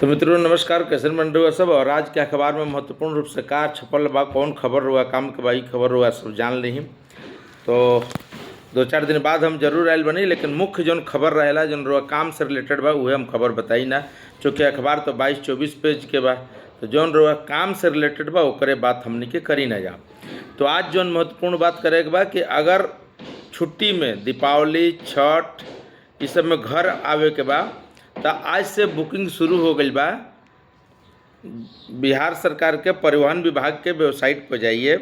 तो मित्रों नमस्कार, कैसे बन रहे हो सब। और आज के अखबार में महत्वपूर्ण रूप से का छपल बा, कौन खबर हुआ, काम के बाई खबर हुआ, सब जान ली। तो 2-4 दिन बाद हम जरूर आयल बनी, लेकिन मुख्य जौन खबर रहेला जौन रुआ काम से रिलेटेड बा उहे हम खबर बताई ना। चूँकि अखबार तो 22-24 पेज के बा, तो जौन रुआ काम से रिलेटेड बा ओकरे बात हमनी के करी ना जा। तो आज जौन महत्वपूर्ण बात करे के बा कि अगर छुट्टी में दीपावली, छठ ये सब में घर आवे के बा तो आज से बुकिंग शुरू हो गई बा। बिहार सरकार के परिवहन विभाग के वेबसाइट पर जाइए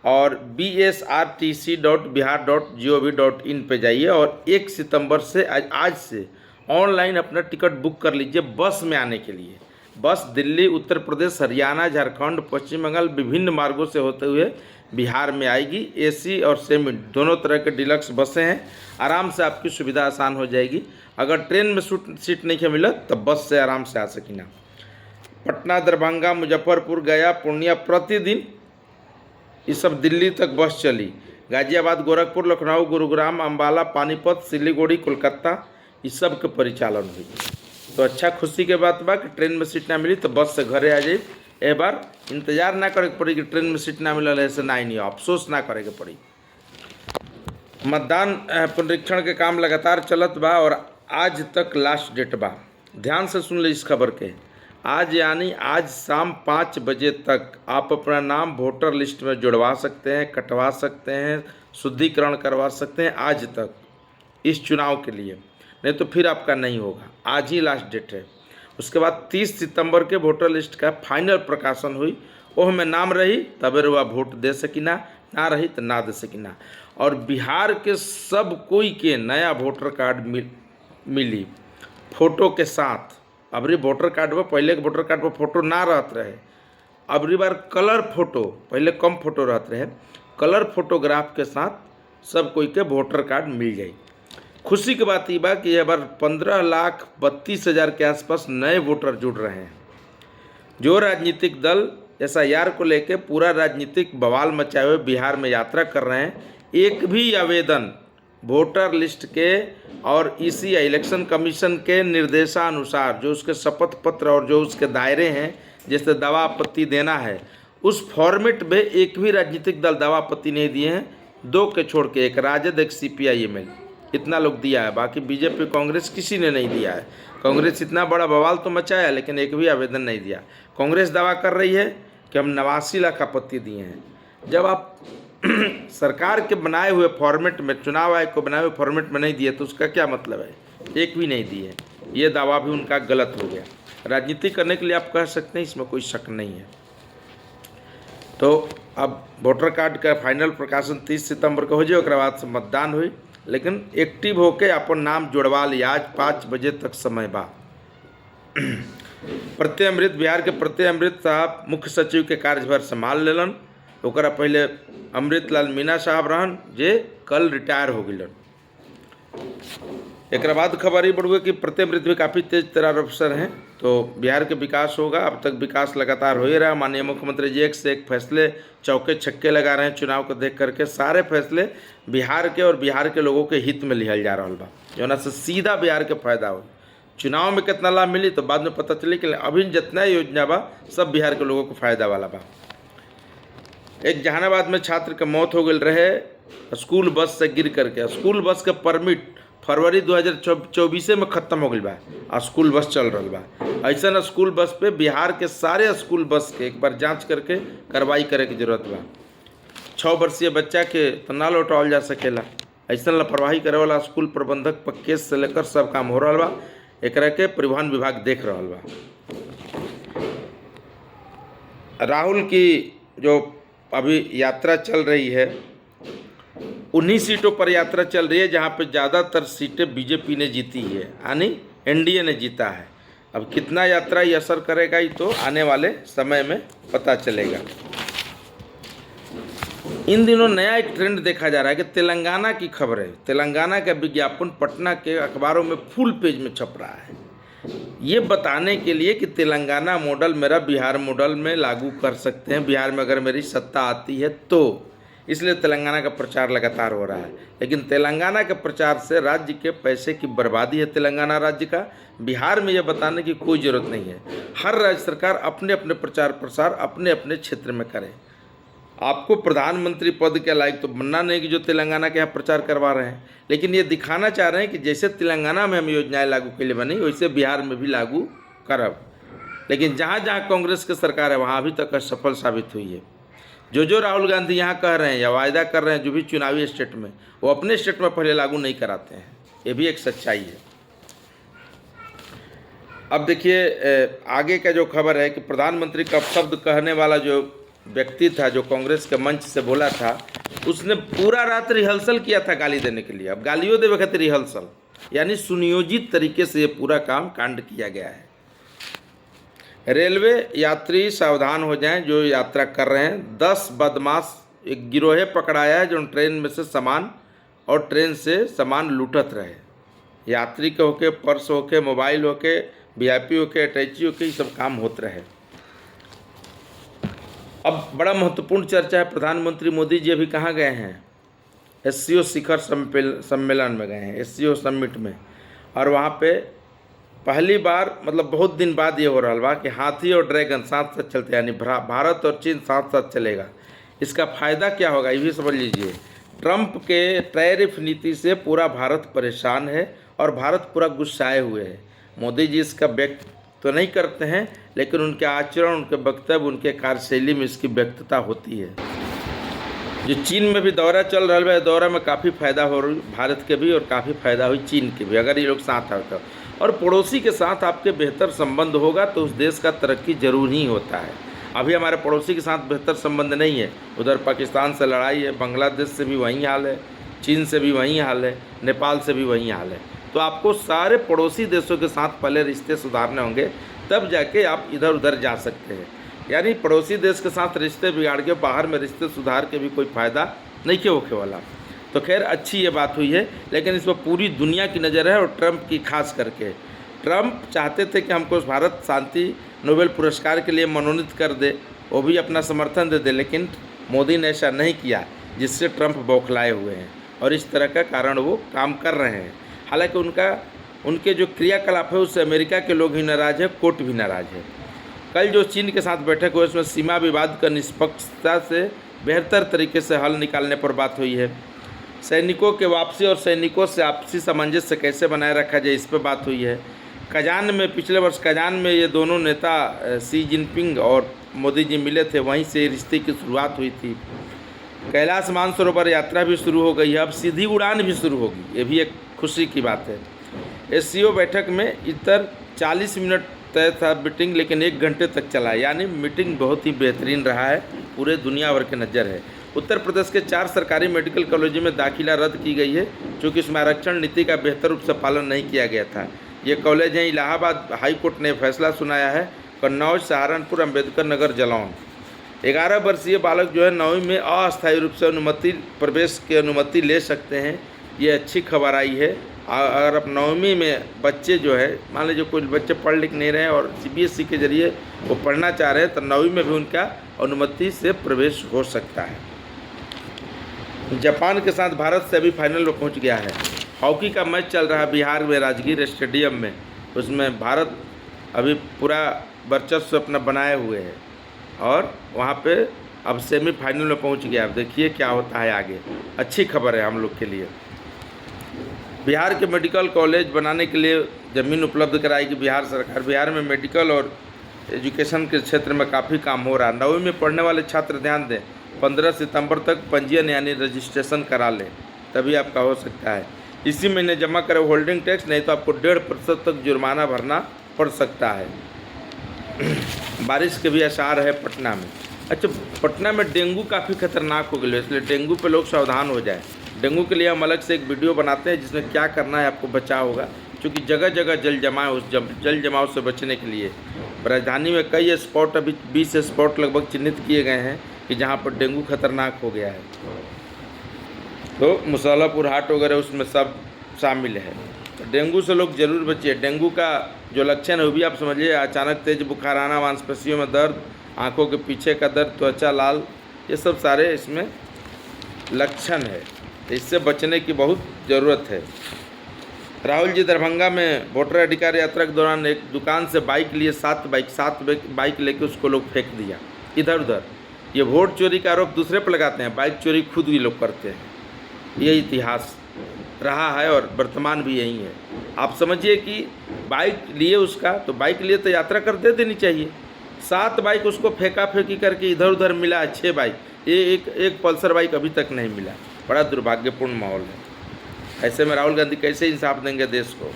और bsrtc.bihar.gov.in पे जाइए और 1 सितंबर से आज से ऑनलाइन अपना टिकट बुक कर लीजिए बस में आने के लिए। बस दिल्ली, उत्तर प्रदेश, हरियाणा, झारखंड, पश्चिम बंगाल विभिन्न मार्गों से होते हुए बिहार में आएगी। एसी और सेमी दोनों तरह के डिलक्स बसें हैं, आराम से आपकी सुविधा आसान हो जाएगी। अगर ट्रेन में सीट नहीं मिले तो बस से आराम से आ सकीना। पटना, दरभंगा, मुजफ्फरपुर, गया, पूर्णिया प्रतिदिन ये सब दिल्ली तक बस चली। गाजियाबाद, गोरखपुर, लखनऊ, गुरुग्राम, अम्बाला, पानीपत, सिलीगुड़ी, कोलकाता ये सब के परिचालन हुई। तो अच्छा खुशी के बात बा कि ट्रेन में सीट ना मिली तो बस से घरे आ जाए। एक बार इंतजार ना करे के पड़ी कि ट्रेन में सीट ना मिलल ऐसे ना ही नहीं, अफसोस ना करे के पड़ी। मतदान पुनरीक्षण के काम लगातार चलत बा और आज तक लास्ट डेट बा। ध्यान से सुन ले इस खबर के। आज यानी आज शाम 5 बजे तक आप अपना नाम वोटर लिस्ट में जुड़वा सकते हैं, कटवा सकते हैं, शुद्धिकरण करवा सकते हैं आज तक इस चुनाव के लिए, नहीं तो फिर आपका नहीं होगा। आज ही लास्ट डेट है। उसके बाद 30 सितंबर के वोटर लिस्ट का फाइनल प्रकाशन हुई। ओह में नाम रही तबे रुआ वोट दे सकीना, ना रही तो ना दे सकीना। और बिहार के सब कोई के नया वोटर कार्ड मिली फोटो के साथ। अबरी वोटर कार्ड पर पहले के वोटर कार्ड पर फोटो ना रहत रहे, अबरी बार कलर फोटो, पहले कम फोटो रहत रहे, कलर फोटोग्राफ के साथ सब कोई के वोटर कार्ड मिल जाए। खुशी की बात ये बा कि यह बार 15,32,000 के आसपास नए वोटर जुड़ रहे हैं। जो राजनीतिक दल SIR को लेकर पूरा राजनीतिक बवाल मचाए हुए बिहार में यात्रा कर रहे हैं, एक भी आवेदन वोटर लिस्ट के और इसी इलेक्शन कमीशन के निर्देशानुसार जो उसके शपथ पत्र और जो उसके दायरे हैं, जैसे दावा आपत्ति देना है, उस फॉर्मेट में एक भी राजनीतिक दल दावा आपत्ति नहीं दिए हैं। 2 के छोड़ के, एक राजद, एक CPI-ML, इतना लोग दिया है। बाकी बीजेपी, कांग्रेस किसी ने नहीं दिया है। कांग्रेस इतना बड़ा बवाल तो मचाया लेकिन एक भी आवेदन नहीं दिया। कांग्रेस दावा कर रही है कि हम 89 लाख आपत्ति दिए हैं। जब आप सरकार के बनाए हुए फॉर्मेट में, चुनाव आयोग को बनाए हुए फॉर्मेट में नहीं दिए तो उसका क्या मतलब है? एक भी नहीं दिए। ये दावा भी उनका गलत हो गया। राजनीति करने के लिए आप कह सकते हैं, इसमें कोई शक नहीं है। तो अब वोटर कार्ड का फाइनल प्रकाशन 30 सितंबर को हो जाए, उसके बाद से मतदान हुई। लेकिन एक्टिव होके अपन नाम जुड़वा लिया। आज 5 बजे तक समय बा। प्रत्यय अमृत, बिहार के प्रत्यय अमृत साहब मुख्य सचिव के कार्यभार संभाल लेलन। ओकरा पहले अमृतलाल मीना साहब रहन, जे कल रिटायर हो गए। एक बाद खबर ही बढ़ुए कि प्रत्यय अमृत भी काफ़ी तेज तरार अफसर हैं, तो बिहार के विकास होगा। अब तक विकास लगातार हो ही रहा। माननीय मुख्यमंत्री जी एक से एक फैसले, चौके छक्के लगा रहे हैं। चुनाव को देख करके सारे फैसले बिहार के और बिहार के लोगों के हित में लिहल जा रहा बा, जौना से सीधा बिहार के फायदा हो। चुनाव में कितना लाभ मिली तो बाद में पता चली कि अभी जितना योजना बा सब बिहार के लोगों को फायदा वाला बा। एक जहानाबाद में छात्र के मौत हो गई रहे स्कूल बस से गिर करके। स्कूल बस के परमिट फरवरी 2024 में ख़त्म हो गई बा और स्कूल बस चल रहा बा। ऐसा न स्कूल बस पे बिहार के सारे स्कूल बस के एक बार जांच करके कार्रवाई करे की जरूरत बा। 6 वर्षीय बच्चा के तो ना लौटावल जा सकेला। ऐसा लापरवाही करे वाला स्कूल प्रबंधक पर केस से लेकर सब काम हो रहा बा। एकरा के परिवहन विभाग देख रहा बा। राहुल की जो अभी यात्रा चल रही है, उन्हीं सीटों पर यात्रा चल रही है जहां पे ज़्यादातर सीटें बीजेपी ने जीती है, यानी NDA ने जीता है। अब कितना यात्रा ये असर करेगा ये तो आने वाले समय में पता चलेगा। इन दिनों नया एक ट्रेंड देखा जा रहा है कि तेलंगाना की खबर है। तेलंगाना का विज्ञापन पटना के अखबारों में फुल पेज में छप रहा है, ये बताने के लिए कि तेलंगाना मॉडल मेरा बिहार मॉडल में लागू कर सकते हैं। बिहार में अगर मेरी सत्ता आती है तो इसलिए तेलंगाना का प्रचार लगातार हो रहा है। लेकिन तेलंगाना के प्रचार से राज्य के पैसे की बर्बादी है तेलंगाना राज्य का। बिहार में यह बताने की कोई ज़रूरत नहीं है। हर राज्य सरकार अपने अपने प्रचार प्रसार अपने अपने क्षेत्र में करे। आपको प्रधानमंत्री पद के लायक तो बनना नहीं कि जो तेलंगाना के यहाँ प्रचार करवा रहे हैं, लेकिन ये दिखाना चाह रहे हैं कि जैसे तेलंगाना में हम योजनाएं लागू के लिए बनी वैसे बिहार में भी लागू करब। लेकिन जहाँ जहाँ कांग्रेस की सरकार है वहाँ अभी तक असफल साबित हुई है। जो राहुल गांधी यहाँ कह रहे हैं या वायदा कर रहे हैं जो भी चुनावी स्टेट में, वो अपने स्टेट में पहले लागू नहीं कराते हैं। ये भी एक सच्चाई है। अब देखिए आगे का जो खबर है कि प्रधानमंत्री का शब्द कहने वाला जो व्यक्ति था जो कांग्रेस के मंच से बोला था, उसने पूरा रात रिहर्सल किया था गाली देने के लिए। अब गालियों देवे खातिर रिहर्सल, यानी सुनियोजित तरीके से ये पूरा काम कांड किया गया है। रेलवे यात्री सावधान हो जाएं जो यात्रा कर रहे हैं। 10 बदमाश एक गिरोह पकड़ाया है जो ट्रेन में से सामान और ट्रेन से सामान लूटत रहे। यात्री के होके, पर्स होके, मोबाइल होके, वीआईपी होके, अटैची होके, ये सब काम होते रहे। अब बड़ा महत्वपूर्ण चर्चा है। प्रधानमंत्री मोदी जी अभी कहाँ गए हैं? एससीओ शिखर सम्मेलन में गए हैं, एससीओ समिट में। और वहाँ पे पहली बार मतलब बहुत दिन बाद ये हो रहा बा कि हाथी और ड्रैगन साथ साथ चलते, यानी भारत और चीन साथ साथ चलेगा। इसका फ़ायदा क्या होगा ये भी समझ लीजिए। ट्रंप के टैरिफ नीति से पूरा भारत परेशान है और भारत पूरा गुस्साए हुए है। मोदी जी इसका व्यक्त तो नहीं करते हैं, लेकिन उनके आचरण, उनके वक्तव्य, उनके कार्यशैली में इसकी व्यक्तता होती है। जो चीन में भी दौरा चल रहा है, दौरा में काफ़ी फायदा हो रही भारत के भी और काफ़ी फायदा हुई चीन के भी, अगर ये लोग साथ आते हो। और पड़ोसी के साथ आपके बेहतर संबंध होगा तो उस देश का तरक्की जरूर ही होता है। अभी हमारे पड़ोसी के साथ बेहतर संबंध नहीं है। उधर पाकिस्तान से लड़ाई है, बांग्लादेश से भी वही हाल है, चीन से भी वही हाल है, नेपाल से भी वही हाल है। तो आपको सारे पड़ोसी देशों के साथ पहले रिश्ते सुधारने होंगे, तब जाके आप इधर उधर जा सकते हैं। यानी पड़ोसी देश के साथ रिश्ते बिगाड़ के बाहर में रिश्ते सुधार के भी कोई फ़ायदा नहीं के होके वाला। तो खैर अच्छी ये बात हुई है, लेकिन इस पर पूरी दुनिया की नज़र है और ट्रंप की खास करके। ट्रंप चाहते थे कि हमको भारत शांति नोबेल पुरस्कार के लिए मनोनीत कर दे, वो भी अपना समर्थन दे दे, लेकिन मोदी ने ऐसा नहीं किया, जिससे ट्रंप बौखलाए हुए हैं और इस तरह का कारण वो काम कर रहे हैं। हालांकि उनके जो क्रियाकलाप है उससे अमेरिका के लोग ही नाराज़ है, कोर्ट भी नाराज़ है। कल जो चीन के साथ बैठक हुई उसमें सीमा विवाद का निष्पक्षता से बेहतर तरीके से हल निकालने पर बात हुई है। सैनिकों के वापसी और सैनिकों से आपसी सामंजस्य कैसे बनाए रखा जाए इस पर बात हुई है। कजान में पिछले वर्ष कजान में ये दोनों नेता शी जिनपिंग और मोदी जी मिले थे, वहीं से रिश्ते की शुरुआत हुई थी। कैलाश मानसरोवर यात्रा भी शुरू हो गई है, अब सीधी उड़ान भी शुरू होगी, ये भी एक खुशी की बात है। एससीओ बैठक में इतर 40 मिनट तय था मीटिंग, लेकिन 1 घंटे तक चला, यानी मीटिंग बहुत ही बेहतरीन रहा है, पूरे दुनिया भर की नज़र है। उत्तर प्रदेश के 4 सरकारी मेडिकल कॉलेजों में दाखिला रद्द की गई है, क्योंकि इसमें आरक्षण नीति का बेहतर रूप से पालन नहीं किया गया था। ये कॉलेज हैं इलाहाबाद हाई कोर्ट ने फैसला सुनाया है, कन्नौज, सहारनपुर, अम्बेडकर नगर, जालौन। 11 वर्षीय बालक जो है 9वीं में अस्थायी रूप से प्रवेश की अनुमति ले सकते हैं, ये अच्छी खबर आई है। अगर अब 9वीं में बच्चे जो है, मान लीजिए कुछ बच्चे पढ़ लिख नहीं रहे और सीबीएसई के जरिए वो पढ़ना चाह रहे हैं, तो 9वीं में भी उनका अनुमति से प्रवेश हो सकता है। जापान के साथ भारत से अभी फाइनल में पहुंच गया है। हॉकी का मैच चल रहा है बिहार में राजगीर स्टेडियम में, उसमें भारत अभी पूरा वर्चस्व अपना बनाए हुए है और वहाँ पे अब सेमीफाइनल में पहुँच गया। अब देखिए क्या होता है आगे, अच्छी खबर है हम लोग के लिए। बिहार के मेडिकल कॉलेज बनाने के लिए ज़मीन उपलब्ध कराएगी बिहार सरकार। बिहार में मेडिकल और एजुकेशन के क्षेत्र में काफ़ी काम हो रहा है। 9वीं में पढ़ने वाले छात्र ध्यान दें, 15 सितंबर तक पंजीयन यानी रजिस्ट्रेशन करा लें, तभी आपका हो सकता है। इसी महीने जमा करें होल्डिंग टैक्स, नहीं तो आपको 1.5% तक जुर्माना भरना पड़ सकता है। बारिश के भी आसार है पटना में। अच्छा, पटना में डेंगू काफ़ी खतरनाक हो गया, इसलिए डेंगू पे लोग सावधान हो जाए। डेंगू के लिए हम अलग से एक वीडियो बनाते हैं जिसमें क्या करना है आपको बचाव होगा, क्योंकि जगह जगह जल जमाव, उस जल जमाव से बचने के लिए राजधानी में कई स्पॉट, अभी 20 स्पॉट लगभग चिन्हित किए गए हैं कि जहाँ पर डेंगू खतरनाक हो गया है। तो मुसल्लापुर हाट वगैरह उसमें सब शामिल है। तो डेंगू से लोग जरूर बचिए। डेंगू का जो लक्षण है वो भी आप समझिए, अचानक तेज बुखार आना, मांसपेशियों में दर्द, आँखों के पीछे का दर्द, त्वचा लाल, ये सब सारे इसमें लक्षण है, तो इससे बचने की बहुत ज़रूरत है। राहुल जी दरभंगा में वोटर अधिकार यात्रा के दौरान एक दुकान से बाइक लिए 7 बाइक लेके उसको लोग फेंक दिया इधर उधर। ये वोट चोरी का आरोप दूसरे पर लगाते हैं, बाइक चोरी खुद भी लोग करते हैं। ये इतिहास रहा है और वर्तमान भी यही है। आप समझिए कि बाइक लिए उसका, तो बाइक लिए तो यात्रा कर दे देनी चाहिए। 7 बाइक उसको फेंका फेंकी करके इधर उधर मिला 6 बाइक, ये एक पल्सर बाइक अभी तक नहीं मिला। बड़ा दुर्भाग्यपूर्ण माहौल है। ऐसे में राहुल गांधी कैसे इंसाफ देंगे देश को।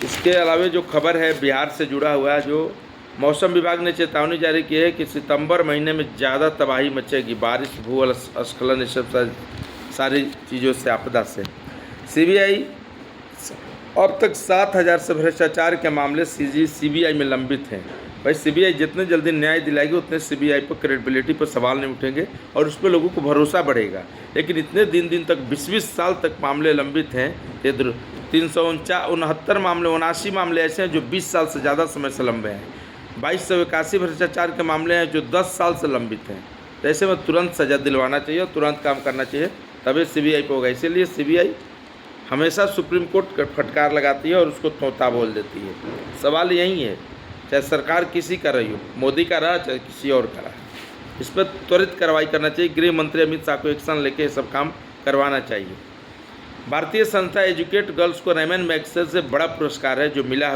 इसके अलावा जो खबर है बिहार से जुड़ा हुआ है, जो मौसम विभाग ने चेतावनी जारी की है कि सितंबर महीने में ज़्यादा तबाही मचेगी, बारिश, भूस्खलन, ये सब सारी चीज़ों से, आपदा से। सीबीआई अब तक 7,000 से भ्रष्टाचार के मामले सीबीआई में लंबित हैं। भाई सीबीआई जितने जल्दी न्याय दिलाएगी उतने सीबीआई पर क्रेडिबिलिटी पर सवाल नहीं उठेंगे और उस पर लोगों को भरोसा बढ़ेगा। लेकिन इतने दिन तक 20 साल तक मामले लंबित हैं। ये 369 मामले, 79 मामले ऐसे हैं जो 20 साल से ज़्यादा समय से लंबे हैं। 2281 भ्रष्टाचार के मामले हैं जो 10 साल से लंबित हैं। तो ऐसे में तुरंत सजा दिलवाना चाहिए और तुरंत काम करना चाहिए, तभी सीबीआई पे होगा। इसीलिए सीबीआई हमेशा सुप्रीम कोर्ट फटकार लगाती है और उसको तोता बोल देती है। सवाल यही है, चाहे सरकार किसी का रही हो, मोदी का रहा चाहे किसी और का रहा, इस पर त्वरित कार्रवाई करना चाहिए। गृह मंत्री अमित शाह को एक्शन लेके ये सब काम करवाना चाहिए। भारतीय संस्था एजुकेट गर्ल्स को रेमन मैग्सेसे से बड़ा पुरस्कार है जो मिला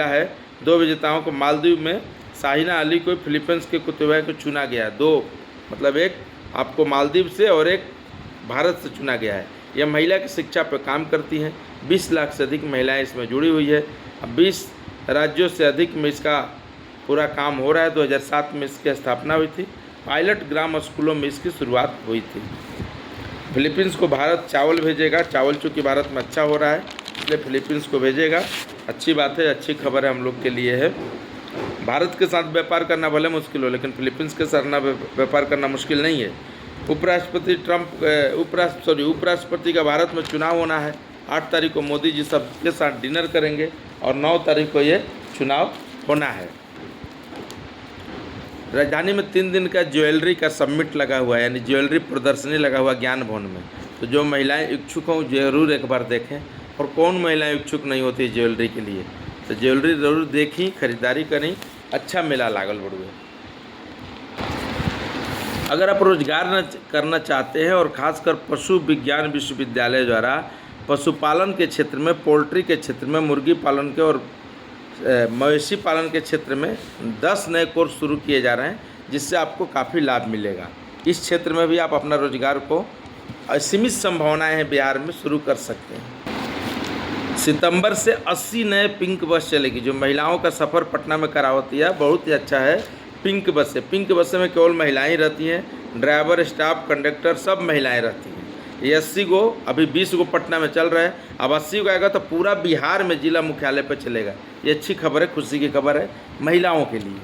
है। 2 विजेताओं को मालदीव में शाहिना अली को फिलीपींस के कुतुबा को चुना गया है। 2 मतलब एक आपको मालदीव से और एक भारत से चुना गया है। यह महिला की शिक्षा पर काम करती हैं। 20 लाख से अधिक महिलाएं इसमें जुड़ी हुई है। अब 20 राज्यों से अधिक में इसका पूरा काम हो रहा है। 2007 में इसकी स्थापना हुई थी। पायलट ग्राम स्कूलों में इसकी शुरुआत हुई थी। फिलीपींस को भारत चावल भेजेगा। चावल चूँकि भारत में अच्छा हो रहा है इसलिए फिलीपींस को भेजेगा। अच्छी बात है, अच्छी खबर है हम लोग के लिए है। भारत के साथ व्यापार करना भले मुश्किल हो, लेकिन फिलीपींस के साथ व्यापार करना मुश्किल नहीं है। उपराष्ट्रपति का भारत में चुनाव होना है। 8 तारीख को मोदी जी सबके साथ डिनर करेंगे और 9 तारीख को ये चुनाव होना है। राजधानी में 3 दिन का ज्वेलरी का समिट लगा हुआ है, यानी ज्वेलरी प्रदर्शनी लगा हुआ ज्ञान भवन में। तो जो महिलाएं इच्छुक हों जरूर एक बार देखें। और कौन महिलाएं इच्छुक नहीं होती ज्वेलरी के लिए, तो ज्वेलरी ज़रूर देखी, खरीदारी करें। अच्छा मेला लागल बड़ुए। अगर आप रोजगार करना चाहते हैं और ख़ासकर पशु विज्ञान विश्वविद्यालय द्वारा पशुपालन के क्षेत्र में, पोल्ट्री के क्षेत्र में, मुर्गी पालन के और मवेशी पालन के क्षेत्र में 10 नए कोर्स शुरू किए जा रहे हैं, जिससे आपको काफ़ी लाभ मिलेगा। इस क्षेत्र में भी आप अपना रोजगार को, असीमित संभावनाएं हैं बिहार में, शुरू कर सकते हैं। सितंबर से 80 नए पिंक बस चलेगी। जो महिलाओं का सफ़र पटना में करावती है, बहुत ही अच्छा है। पिंक बस है। पिंक बस में केवल महिलाएं रहती हैं। ड्राइवर, स्टाफ, कंडक्टर सब महिलाएं रहती हैं। ये 80 को, अभी 20 को पटना में चल रहा है। अब 80 को आएगा तो पूरा बिहार में जिला मुख्यालय पर चलेगा। ये अच्छी खबर है, खुशी की खबर है महिलाओं के लिए।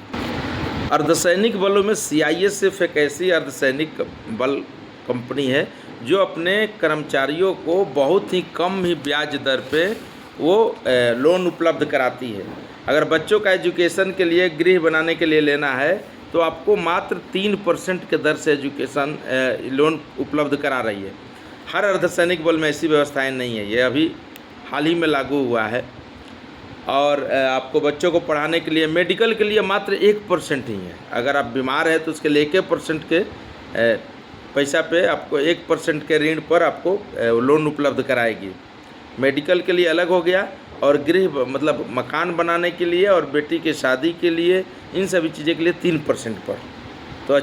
अर्धसैनिक बलों में CISF एक ऐसी अर्धसैनिक बल कंपनी है जो अपने कर्मचारियों को बहुत ही कम ही ब्याज दर पे वो लोन उपलब्ध कराती है। अगर बच्चों का एजुकेशन के लिए, गृह बनाने के लिए लेना है तो आपको मात्र 3% के दर से एजुकेशन लोन उपलब्ध करा रही है। हर अर्धसैनिक बल में ऐसी व्यवस्थाएं नहीं है। ये अभी हाल ही में लागू हुआ है। और आपको बच्चों को पढ़ाने के लिए, मेडिकल के लिए मात्र 1% ही है। अगर आप बीमार हैं तो उसके लिए 1% के पैसा पे आपको 1% के ऋण पर आपको लोन उपलब्ध कराएगी। मेडिकल के लिए अलग हो गया, और गृह मतलब मकान बनाने के लिए और बेटी की शादी के लिए, इन सभी चीज़ों के लिए 3% पर। तो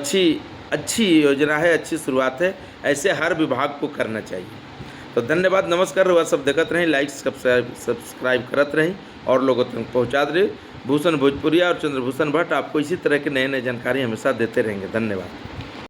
अच्छी योजना है, अच्छी शुरुआत है। ऐसे हर विभाग को करना चाहिए। तो धन्यवाद, नमस्कार। वह सब देखते रहें, लाइक सब्सक्राइब करते रहें और लोगों तक पहुँचा रहे। भूषण भोजपुरिया और चंद्रभूषण भट्ट आपको इसी तरह के नए जानकारी हमेशा देते रहेंगे। धन्यवाद।